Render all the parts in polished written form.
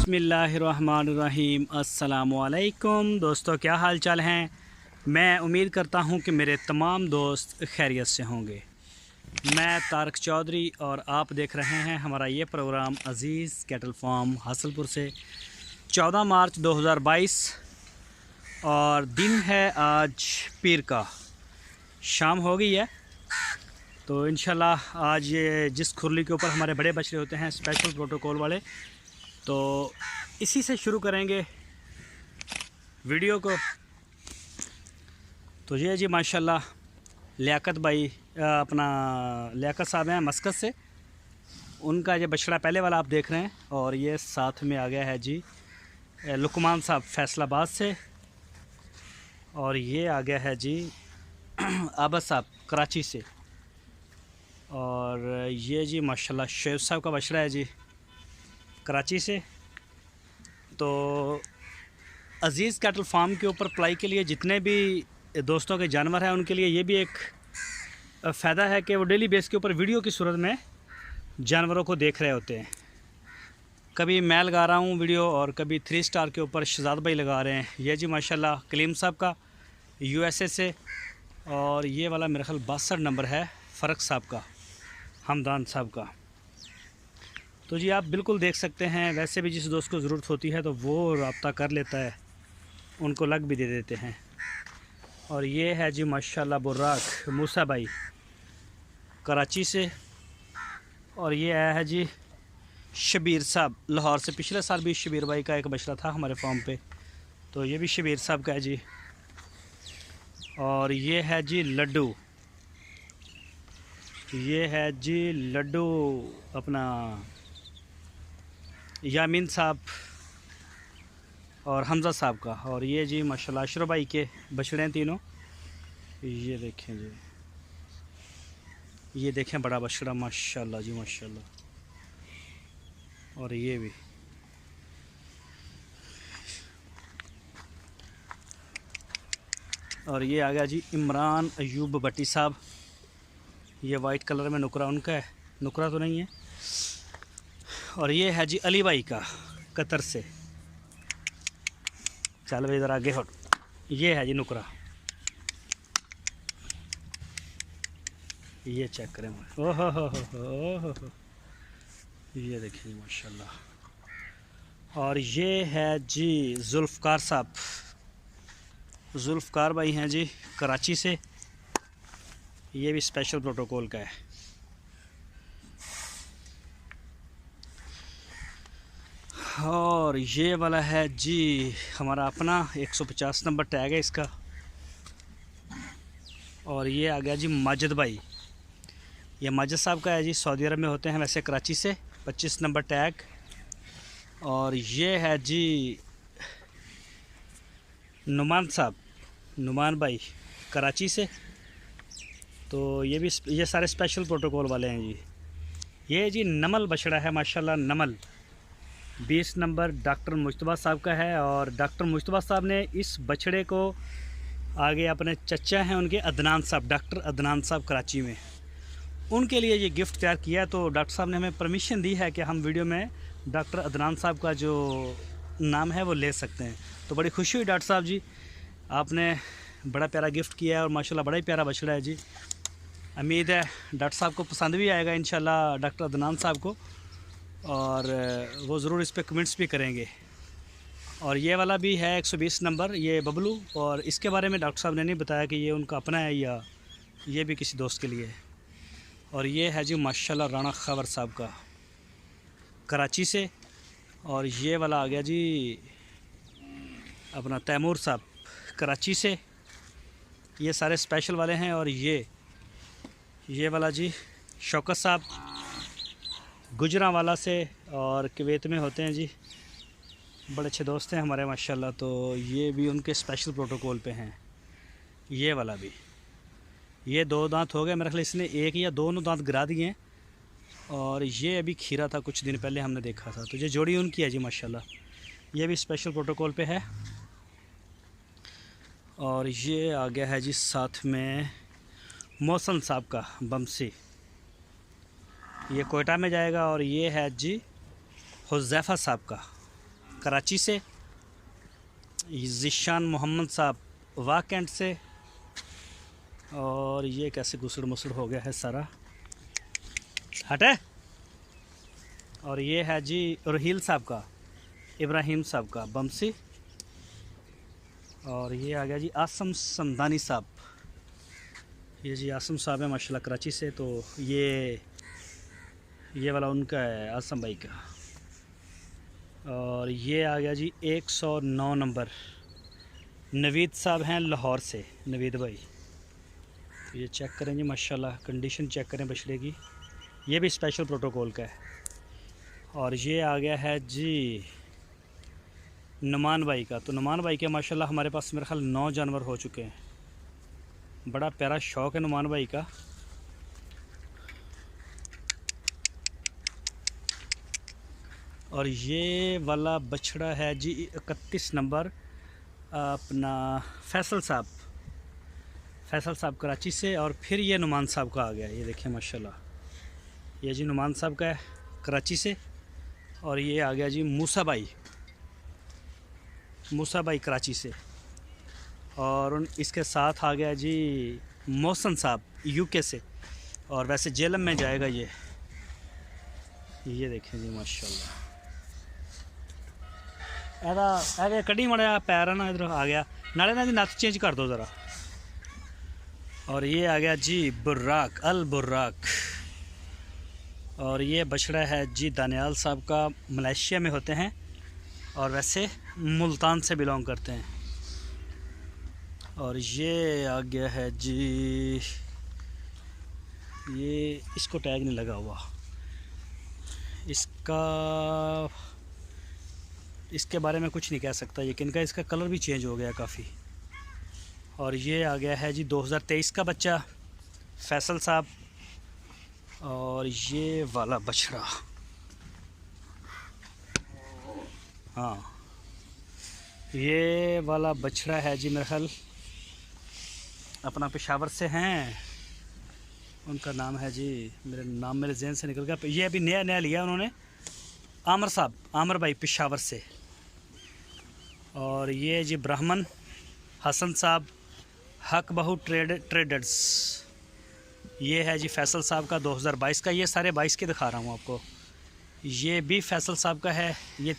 बिस्मिल्लाहिर्रहमानिर्रहीम। अस्सलामुअलैकुम दोस्तों, क्या हाल चाल हैं। मैं उम्मीद करता हूं कि मेरे तमाम दोस्त खैरियत से होंगे। मैं तारक चौधरी और आप देख रहे हैं हमारा ये प्रोग्राम अज़ीज़ कैटल फार्म हासलपुर से। 14 मार्च 2022 और दिन है आज पीर का। शाम हो गई है तो इंशाल्लाह आज ये जिस खुरली के ऊपर हमारे बड़े बछड़े होते हैं स्पेशल प्रोटोकॉल वाले, तो इसी से शुरू करेंगे वीडियो को। तो ये जी माशाल्लाह लियाकत भाई अपना लियाकत साहब हैं मस्कत से, उनका ये बछड़ा पहले वाला आप देख रहे हैं। और ये साथ में आ गया है जी लुकमान साहब फैसलाबाद से, और ये आ गया है जी आबद साहब कराची से। और ये जी माशाल्लाह शेख साहब का बछड़ा है जी कराची से। तो अज़ीज़ कैटल फार्म के ऊपर पलाई के लिए जितने भी दोस्तों के जानवर हैं उनके लिए ये भी एक फ़ायदा है कि वो डेली बेस के ऊपर वीडियो की सूरत में जानवरों को देख रहे होते हैं। कभी मैं लगा रहा हूँ वीडियो और कभी 3 स्टार के ऊपर शहजाद भाई लगा रहे हैं। ये जी माशाल्लाह कलीम साहब का USA से, और ये वाला मेरा ख्याल 62 नंबर है फ़र्क साहब का, हमदान साहब का। तो जी आप बिल्कुल देख सकते हैं। वैसे भी जिस दोस्त को ज़रूरत होती है तो वो रब्ता कर लेता है, उनको लग भी दे देते हैं। और ये है जी माशाल्लाह बुर्राक मूसा भाई कराची से। और ये आया है जी शबीर साहब लाहौर से। पिछले साल भी शबीर भाई का एक बछड़ा था हमारे फार्म पे, तो ये भी शबीर साहब का है जी। और ये है जी लड्डू, ये है जी लड्डू अपना यामीन साहब और हमज़ा साहब का। और ये जी माशाल्लाह अशरफ भाई के बछड़े हैं तीनों। ये देखें जी, ये देखें बड़ा बछड़ा माशाल्लाह जी माशाल्लाह। और ये भी, और ये आ गया जी इमरान अयूब भट्टी साहब। ये वाइट कलर में नुकरा उनका है, नुकरा तो नहीं है। और ये है जी अली भाई का कतर से। चल भाई इधर आगे हट। ये है जी नुकरा, ये चेक करें। ओह हो, ये देखिए माशाल्लाह। और ये है जी जुल्फ़कार साहब, जुल्फ़कार भाई हैं जी कराची से। ये भी स्पेशल प्रोटोकॉल का है। और ये वाला है जी हमारा अपना 150 नंबर टैग है इसका। और ये आ गया जी माजिद भाई, ये माजिद साहब का है जी, सऊदी अरब में होते हैं वैसे कराची से, 25 नंबर टैग। और ये है जी नुमान साहब, नुमान भाई कराची से। तो ये सारे स्पेशल प्रोटोकॉल वाले हैं जी। ये जी नमल बछड़ा है माशाल्लाह, नमल 20 नंबर डॉक्टर मुश्तबा साहब का है। और डॉक्टर मुश्तबा साहब ने इस बछड़े को आगे अपने चचा हैं उनके अदनान साहब, डॉक्टर अदनान साहब कराची में, उनके लिए ये गिफ्ट तैयार किया। तो डॉक्टर साहब ने हमें परमिशन दी है कि हम वीडियो में डॉक्टर अदनान साहब का जो नाम है वो ले सकते हैं। तो बड़ी खुशी हुई डॉक्टर साहब जी, आपने बड़ा प्यारा गिफ्ट किया है और माशाल्लाह बड़ा ही प्यारा बछड़ा है जी। उम्मीद है डॉक्टर साहब को पसंद भी आएगा इंशाल्लाह, डॉक्टर अदनान साहब को, और वो ज़रूर इस पर कमेंट्स भी करेंगे। और ये वाला भी है 120 नंबर, ये बबलू। और इसके बारे में डॉक्टर साहब ने नहीं बताया कि ये उनका अपना है या ये भी किसी दोस्त के लिए है। और ये है जी माशाल्लाह राणा खबर साहब का कराची से। और ये वाला आ गया जी अपना तैमूर साहब कराची से। ये सारे स्पेशल वाले हैं। और ये वाला जी शौकत साहब गुजरांवाला से और कुवैत में होते हैं जी, बड़े अच्छे दोस्त हैं हमारे माशाल्लाह। तो ये भी उनके स्पेशल प्रोटोकॉल पे हैं। ये वाला भी, ये 2 दांत हो गए मेरे ख्याल, इसने 1 या 2 दांत गिरा दिए हैं। और ये अभी खीरा था, कुछ दिन पहले हमने देखा था। तो ये जोड़ी उनकी है जी माशाल्लाह, ये भी स्पेशल प्रोटोकॉल पे है। और ये आ गया है जी साथ में मौसम साहब का बमसी, ये कोयटा में जाएगा। और ये है जी हुज़ैफ़ा साहब का, कराची से, ज़िशान मोहम्मद साहब वाह कैंट से, और ये कैसे गुसड़ मुसड़ हो गया है सारा, हटे। और ये है जी रोहील साहब का, इब्राहिम साहब का बमसी। और ये आ गया जी आसम समदानी साहब, ये जी आसम साहब है माशाल्लाह कराची से। तो ये वाला उनका है आसम भाई का। और ये आ गया जी 109 नंबर, नवीद साहब हैं लाहौर से, नवीद भाई। तो ये चेक करें जी माशाल्लाह, कंडीशन चेक करें बछड़े की, ये भी स्पेशल प्रोटोकॉल का है। और ये आ गया है जी नुमान भाई का। तो नुमान भाई के माशाल्लाह हमारे पास मेरे ख्याल 9 जानवर हो चुके हैं। बड़ा प्यारा शौक़ है नुमान भाई का। और ये वाला बछड़ा है जी 31 नंबर, अपना फैसल साहब कराची से। और फिर ये नुमान साहब का आ गया, ये देखिए माशाल्लाह, ये जी नुमान साहब का है कराची से। और ये आ गया जी मूसा भाई कराची से। और इसके साथ आ गया जी मोहसन साहब यूके से। और वैसे जेलम में जाएगा ये देखें जी माशाल्लाह। ऐसा कड़ी मड़ा पैर है ना, इधर आ गया नाले ना जी, नथ चेंज कर दो ज़रा। और ये आ गया जी बुर्राक, अल बुर्राक। और ये बछड़ा है जी दानियाल साहब का, मलेशिया में होते हैं और वैसे मुल्तान से बिलोंग करते हैं। और ये आ गया है जी, ये इसको टैग नहीं लगा हुआ, इसके बारे में कुछ नहीं कह सकता ये किनका, इसका कलर भी चेंज हो गया काफ़ी। और ये आ गया है जी 2023 का बच्चा, फैसल साहब। और ये वाला बछड़ा, हाँ ये वाला बछड़ा है जी मेरे ख्याल अपना पेशावर से हैं, उनका नाम है जी, मेरे जहन से निकल गया। ये अभी नया लिया उन्होंने, आमर भाई पेशावर से। और ये जी ब्राह्मण हसन साहब, हक बहू ट्रेडर्स, ये है जी फैसल साहब का 2022 का। ये सारे 22 के दिखा रहा हूँ आपको। ये भी फैसल साहब का है, ये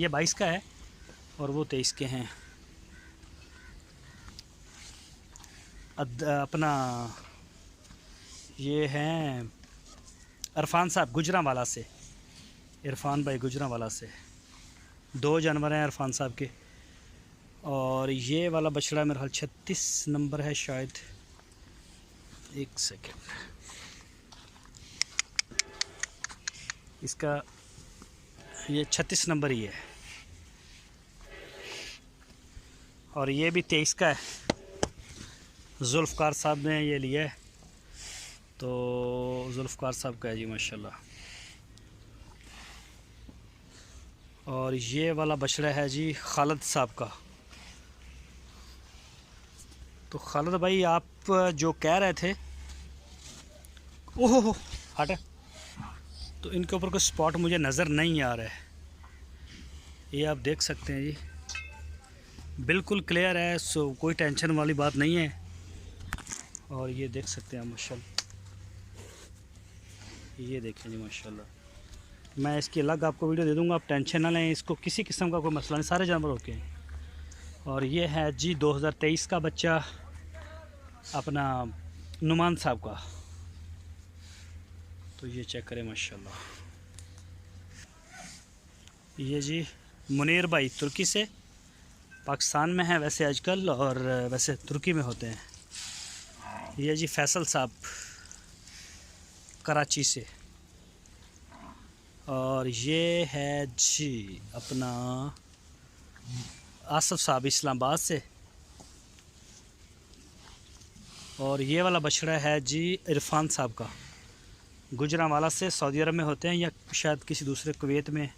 22 का है और वो 23 के हैं। अपना ये हैं इरफान साहब गुजरांवाला से, इरफान भाई गुजरांवाला से। 2 जानवर हैं इरफान साहब के। और ये वाला बछड़ा मेरा ख्याल 36 नंबर है शायद, 1 सेकेंड, इसका ये 36 नंबर ही है। और ये भी 23 का है, जुल्फ़कार साहब ने ये लिया है, तो जुल्फ़कार साहब का है जी माशाल्लाह। और ये वाला बछड़ा है जी खालिद साहब का। तो खालिद भाई आप जो कह रहे थे, ओहो हट, तो इनके ऊपर कोई स्पॉट मुझे नज़र नहीं आ रहा है, ये आप देख सकते हैं जी, बिल्कुल क्लियर है, सो कोई टेंशन वाली बात नहीं है। और ये देख सकते हैं माशाल्लाह, ये देखें जी माशाल्लाह। मैं इसकी अलग आपको वीडियो दे दूंगा, आप टेंशन ना लें, इसको किसी किस्म का कोई मसला नहीं, सारे जानवर ओके हैं। और ये है जी 2023 का बच्चा अपना नुमान साहब का। तो ये चेक करें माशाल्लाह। ये जी मुनीर भाई तुर्की से, पाकिस्तान में है वैसे आजकल और वैसे तुर्की में होते हैं। ये जी फैसल साहब कराची से। और ये है जी अपना आसफ साहब इस्लामाबाद से। और ये वाला बछड़ा है जी इरफान साहब का, गुजरांवाला से, सऊदी अरब में होते हैं या शायद किसी दूसरे कुवैत में।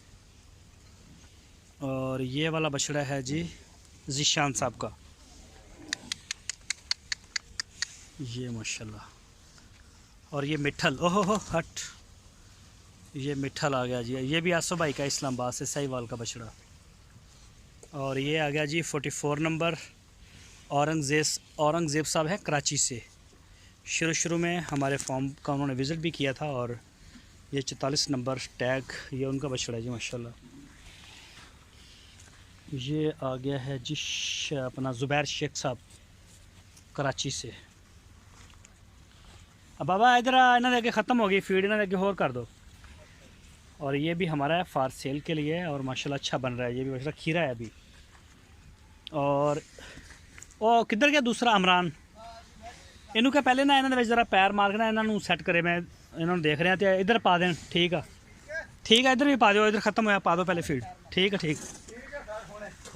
और ये वाला बछड़ा है जी ज़िशान साहब का, ये माशाल्लाह। और ये मिठल, ओहो हो हट, ये मिठल आ गया जी, ये भी आसो भाई का इस्लामाबाद से, साहिवाल का बछड़ा। और ये आ गया जी 44 नंबर। औरंगज़ेब साहब है कराची से। शुरू में हमारे फॉर्म का उन्होंने विज़िट भी किया था। और ये 44 नंबर टैग, ये उनका बछड़ा है जी माशाल्लाह। ये आ गया है जी अपना ज़ुबैर शेख साहब कराची से। अब बाबा इधर इन्होंने आगे ख़त्म हो गई फीड, इन्होंने आगे और कर दो। और ये भी हमारा है फार सेल के लिए और माशाल्लाह अच्छा बन रहा है। ये भी बछड़ा खीरा है अभी। और ओ किधर गया दूसरा अमरान? इनू क्या पहले ना इन्होंने ज़रा पैर मार के ना इन्होंने सैट करे, मैं इन्होंने देख रहे हैं तो इधर पा दें। ठीक है इधर भी पा दो, इधर ख़त्म होया पा दो पहले फीड। ठीक है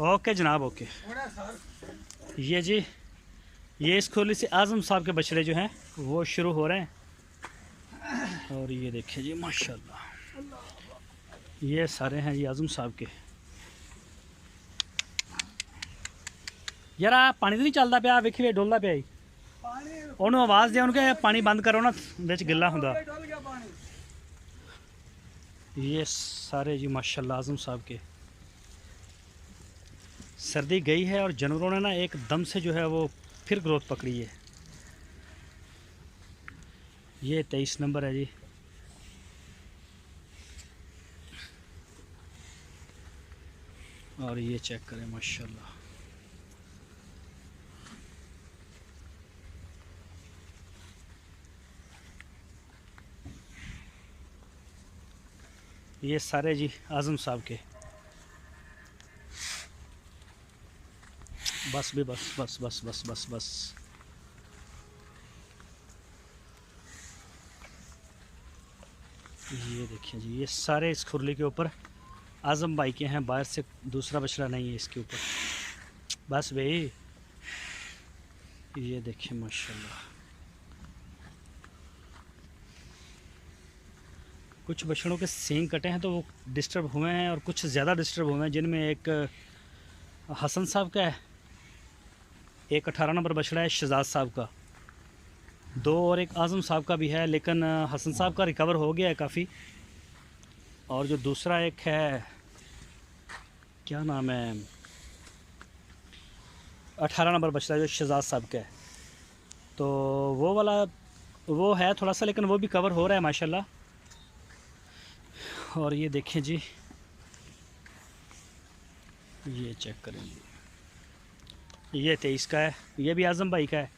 ओके जनाब ओके। ये जी ये इस खुरली से आज़म साहब के बछड़े जो हैं वो शुरू हो रहे हैं। और ये देखिए जी माशाल्लाह, ये सारे हैं जी आज़म साहब के। यार पानी तो नहीं चलता पाया, वेखी वे डोलता पाया उन्होंने आवाज़ दे उनके पानी बंद करो ना बिच गिला होंदा। ये सारे जी माशाल्लाह आज़म साहब के। सर्दी गई है और जानवरों ने ना एकदम से जो है वो फिर ग्रोथ पकड़ी है। ये 23 नंबर है जी। और ये चेक करें माशाल्लाह, ये सारे जी आज़म साहब के। बस भी बस बस बस बस बस बस। ये देखिए जी ये सारे इस खुरली के ऊपर आज़म भाई के हैं, बाहर से दूसरा बछड़ा नहीं है इसके ऊपर। बस भाई ये देखिए माशाल्लाह, कुछ बछड़ों के सींग कटे हैं तो वो डिस्टर्ब हुए हैं और कुछ ज़्यादा डिस्टर्ब हुए हैं, जिनमें एक हसन साहब का है, एक 18 नंबर बछड़ा है शहजाद साहब का, दो और एक आज़म साहब का भी है। लेकिन हसन साहब का रिकवर हो गया है काफ़ी। और जो दूसरा एक है क्या नाम है 18 नंबर बछड़ा जो शहजाद साहब का है, तो वो वाला वो है थोड़ा सा, लेकिन वो भी कवर हो रहा है माशाल्लाह। और ये देखें जी ये चेक करें जी, ये 23 का है, ये भी आज़म भाई का है।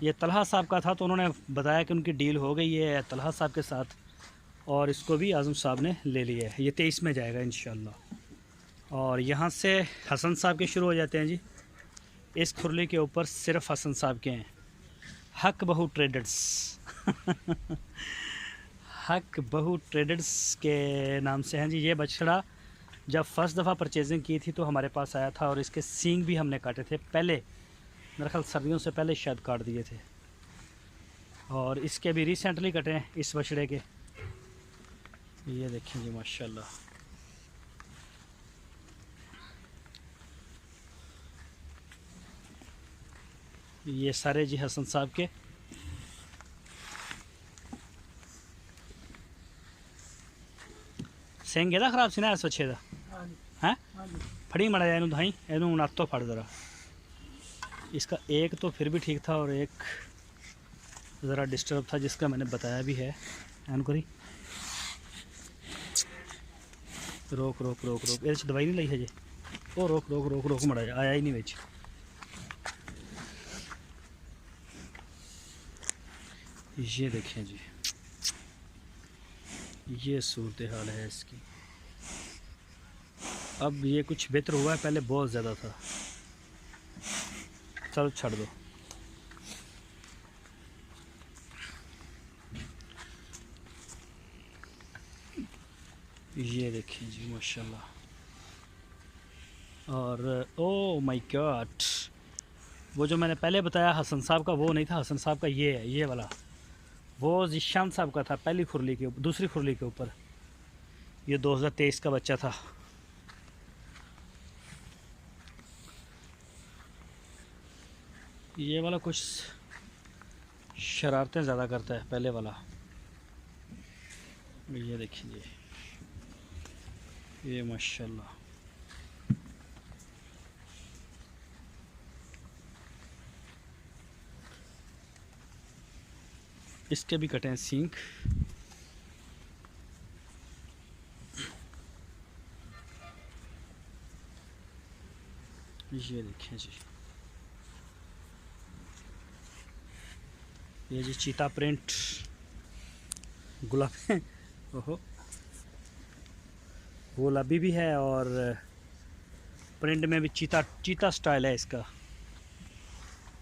ये तलहा साहब का था तो उन्होंने बताया कि उनकी डील हो गई है तलहा साहब के साथ और इसको भी आज़म साहब ने ले लिया है। ये 23 में जाएगा इंशाल्लाह। और यहाँ से हसन साहब के शुरू हो जाते हैं जी। इस खुरली के ऊपर सिर्फ हसन साहब के हैं। हक बहू ट्रेडर्स हक बहू ट्रेडर्स के नाम से हैं जी। ये बछड़ा जब फर्स्ट दफ़ा परचेजिंग की थी तो हमारे पास आया था और इसके सींग भी हमने काटे थे पहले, मेरे ख्याल सर्दियों से पहले शायद काट दिए थे। और इसके भी रिसेंटली कटे हैं इस बछड़े के। ये देखें जी माशाल्लाह, ये सारे जी हसन साहब के। सेंग गया खराब सी ना इस बछे का है। फड़ी मड़ा जाए धाई एनू नातो फड़ ज़रा। इसका एक तो फिर भी ठीक था और एक ज़रा डिस्टर्ब था जिसका मैंने बताया भी है। करी रोक रोक रोक रोक ये दवाई नहीं लाई है जी। ओ रोक रोक रोक रोक मड़ा आया ही नहीं बिच। ये देखें जी ये सूरत हाल है इसकी। अब ये कुछ बेहतर हुआ है, पहले बहुत ज़्यादा था। चलो छोड़ दो। ये देखिए जी माशाल्लाह। और ओ माय गॉड, वो जो मैंने पहले बताया हसन साहब का वो नहीं था, हसन साहब का ये है, ये वाला वो ज़िशान साहब का था पहली खुरली के ऊपर, दूसरी खुरली के ऊपर। ये 2023 का बच्चा था। ये वाला कुछ शरारतें ज़्यादा करता है पहले वाला। ये देखिए ये माशाल्लाह। इसके भी कटे हैं सींग। ये देखें जी, ये जी चीता प्रिंट गुलाबी ओहो गुलाबी भी है और प्रिंट में भी चीता चीता स्टाइल है इसका।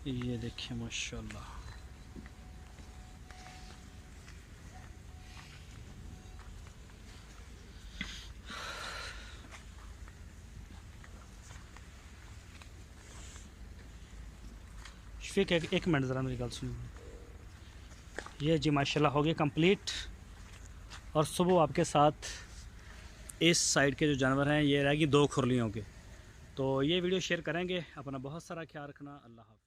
ये देखिए माशाल्लाह। शफीक एक मिनट ज़रा मेरी गल सुनिए। ये जी माशाल्लाह हो गया कंप्लीट। और सुबह आपके साथ इस साइड के जो जानवर हैं ये रहेगी 2 खुरलियों के। तो ये वीडियो शेयर करेंगे। अपना बहुत सारा ख्याल रखना। अल्लाह हाफ़िज़।